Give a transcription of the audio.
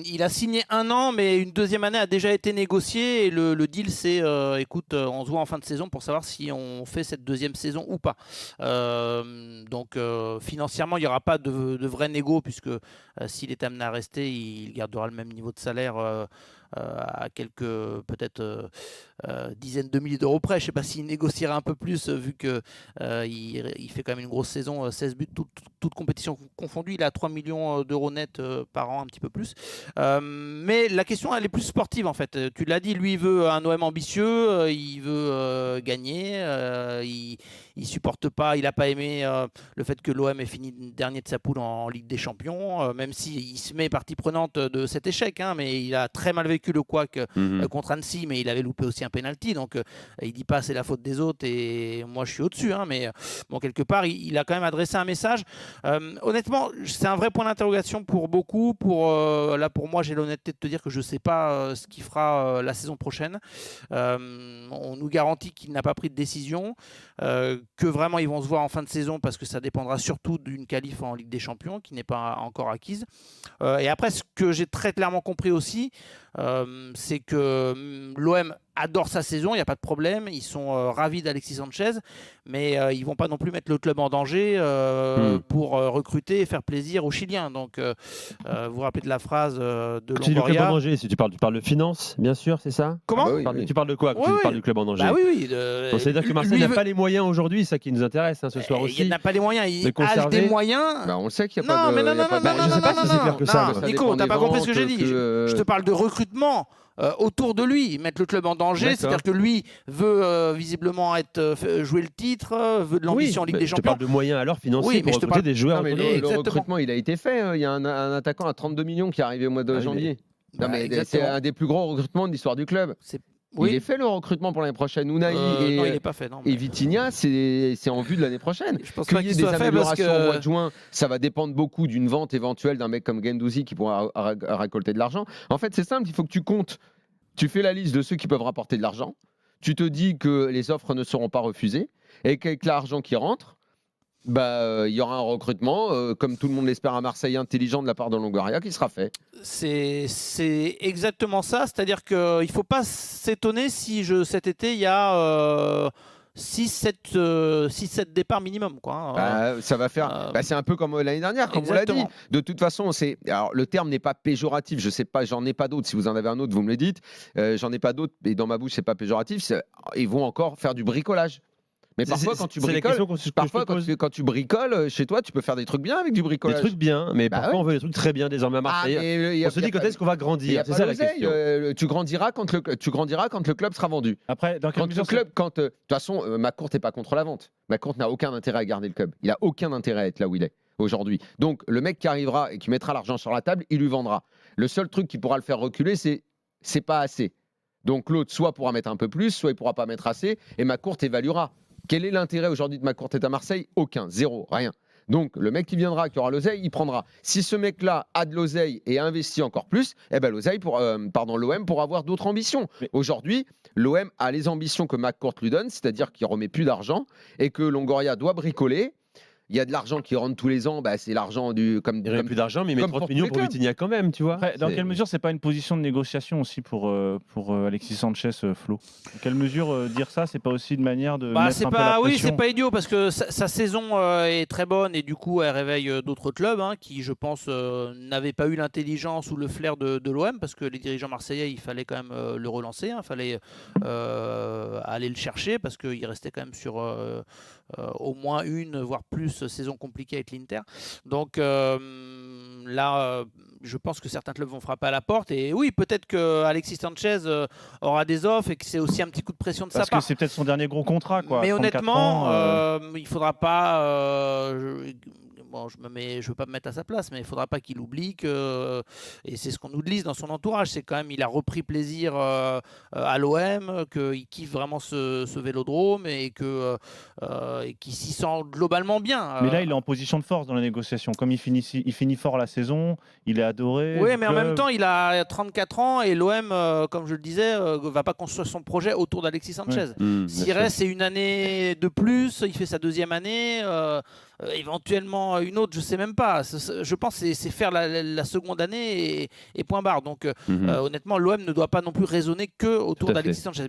Il a signé 1 an, mais une deuxième année a déjà été négociée. Et le deal, c'est écoute, on se voit en fin de saison pour savoir si on fait cette deuxième saison ou pas. Donc, financièrement, il n'y aura pas de vrai négo, puisque s'il est amené à rester, il gardera le même niveau de salaire à quelques, peut-être, dizaines de milliers d'euros près. Je ne sais pas s'il négociera un peu plus, vu qu'il il fait quand même une grosse saison, 16 buts, toutes compétitions confondues. Il a 3 millions d'euros net par an, un petit peu plus. Mais la question, elle est plus sportive en fait. Tu l'as dit, lui, il veut un OM ambitieux, il veut gagner, il supporte pas, il n'a pas aimé le fait que l'OM ait fini dernier de sa poule en Ligue des Champions, même s'il se met partie prenante de cet échec, hein, mais il a très mal vécu le couac contre Annecy, mais il avait loupé aussi un penalty, donc il dit pas c'est la faute des autres et moi je suis au-dessus, hein, mais bon, quelque part, il a quand même adressé un message. Honnêtement, c'est un vrai point d'interrogation pour beaucoup. Là, pour moi, j'ai l'honnêteté de te dire que je ne sais pas ce qu'il fera la saison prochaine. On nous garantit qu'il n'a pas pris de décision, que vraiment ils vont se voir en fin de saison parce que ça dépendra surtout d'une qualif en Ligue des Champions qui n'est pas encore acquise. Et après, ce que j'ai très clairement compris aussi, c'est que l'OM adore sa saison, il n'y a pas de problème, ils sont ravis d'Alexis Sanchez, mais ils ne vont pas non plus mettre le club en danger pour recruter et faire plaisir aux Chiliens. Donc, vous vous rappelez de la phrase de Si le club en Longoria. danger, si tu parles de finance, bien sûr, c'est ça? Comment? Ah bah oui. Tu parles de quoi quand tu parles du club en danger? Bah oui. Bon, c'est-à-dire que Marseille n'a pas les moyens aujourd'hui, c'est ça qui nous intéresse ce soir aussi. Il n'a pas les moyens, il de a conserver. des moyens. Bah, on le sait qu'il n'y a Non, pas de. mais non, il y a non, pas non, de- je sais pas si c'est clair que ça. Ça Nico, dépend t'as des pas compris ce que j'ai ventes, dit. Je te parle de recrutement autour de lui, mettre le club en danger, D'accord. c'est-à-dire que lui veut visiblement jouer le titre, veut de l'ambition en Ligue des je te Champions. parle de moyens alors financiers Oui, mais pour je te recruter parle- des joueurs. Non, mais autonomes. le Exactement. recrutement, il a été fait. Il y a un attaquant à 32 millions qui est arrivé au mois de Ah oui, janvier. Non, mais c'est exactement. un des plus gros recrutements de l'histoire du club. Oui. Il est fait le recrutement pour l'année prochaine. Unai Non, il n'est pas fait. Non, mais- et Vitinha, c'est en vue de l'année prochaine. Je pense Qu'il pas y ait qu'il des soit fait parce améliorations au mois que de juin, ça va dépendre beaucoup d'une vente éventuelle d'un mec comme Guendouzi qui pourra récolter de l'argent. En fait, c'est simple, il faut que tu comptes. Tu fais la liste de ceux qui peuvent rapporter de l'argent. Tu te dis que les offres ne seront pas refusées et qu'avec l'argent qui rentre, il y aura un recrutement, comme tout le monde l'espère à Marseille, intelligent de la part de Longoria qui sera fait. c'est exactement ça. C'est-à-dire qu'il ne faut pas s'étonner si cet été, il y a 6-7 départs minimum, quoi, hein. Ça va faire. C'est un peu comme l'année dernière, comme Exactement. on l'a dit. De toute façon, alors le terme n'est pas péjoratif. Je sais pas, j'en ai pas d'autres. Si vous en avez un autre, vous me le dites. J'en ai pas d'autres. Et dans ma bouche, c'est pas péjoratif. Ils vont encore faire du bricolage. Mais parfois, quand tu bricoles, quand tu bricoles chez toi, tu peux faire des trucs bien avec du Des bricolage. trucs bien, mais parfois on veut des trucs très bien désormais à Marseille. On se dit quand est-ce qu'on va grandir? C'est ça la question. Tu grandiras quand le club sera vendu. Après, dans quelle Quand le mesure club, de toute façon, McCourt n'est pas contre la vente. McCourt n'a aucun intérêt à garder le club. Il a aucun intérêt à être là où il est aujourd'hui. Donc le mec qui arrivera et qui mettra l'argent sur la table, il lui vendra. Le seul truc qui pourra le faire reculer, c'est pas assez. Donc l'autre soit pourra mettre un peu plus, soit il pourra pas mettre assez, et McCourt évaluera. Quel est l'intérêt aujourd'hui de McCourt est à Marseille? Aucun, zéro, rien. Donc le mec qui viendra, qui aura l'oseille, il prendra. Si ce mec-là a de l'oseille et investit encore plus, l'OM pourra avoir d'autres ambitions. Mais- Aujourd'hui, l'OM a les ambitions que McCourt lui donne, c'est-à-dire qu'il remet plus d'argent et que Longoria doit bricoler. Il y a de l'argent qui rentre tous les ans, c'est l'argent du Il n'y aurait plus d'argent, mais il met comme 30 pour tous millions les pour clubs. Vitinha quand même, tu vois. Après, dans quelle mesure c'est pas une position de négociation aussi pour Alexis Sanchez, Flo? Dans quelle mesure dire ça, c'est pas aussi une manière de mettre un peu la pression? C'est pas idiot parce que sa saison est très bonne et du coup elle réveille d'autres clubs, hein, qui je pense n'avaient pas eu l'intelligence ou le flair de l'OM, parce que les dirigeants marseillais, il fallait quand même le relancer, il fallait aller le chercher parce qu'il restait quand même sur au moins une voire plus saison compliquée avec l'Inter. Donc là, je pense que certains clubs vont frapper à la porte. Et oui, peut-être que Alexis Sanchez aura des offres et que c'est aussi un petit coup de pression de Parce sa part. que c'est peut-être son dernier gros contrat, quoi. Mais 34 honnêtement, ans, il faudra pas. Je veux pas me mettre à sa place, mais il faudra pas qu'il oublie que, et c'est ce qu'on nous glisse dans son entourage, c'est quand même il a repris plaisir à l'OM, qu'il kiffe vraiment ce vélodrome et qu'il s'y sent globalement bien. mais là, il est en position de force dans la négociation. Comme il finit fort la saison, il est adoré. Oui, du mais en club. même temps, il a 34 ans et l'OM, comme je le disais, va pas construire son projet autour d'Alexis Sanchez. Bien S'il sûr. reste, c'est une année de plus, il fait sa deuxième année. éventuellement une autre, je sais même pas. Je pense que c'est faire la seconde année et point barre. Donc honnêtement, l'OM ne doit pas non plus raisonner que autour d'Alexis Sanchez.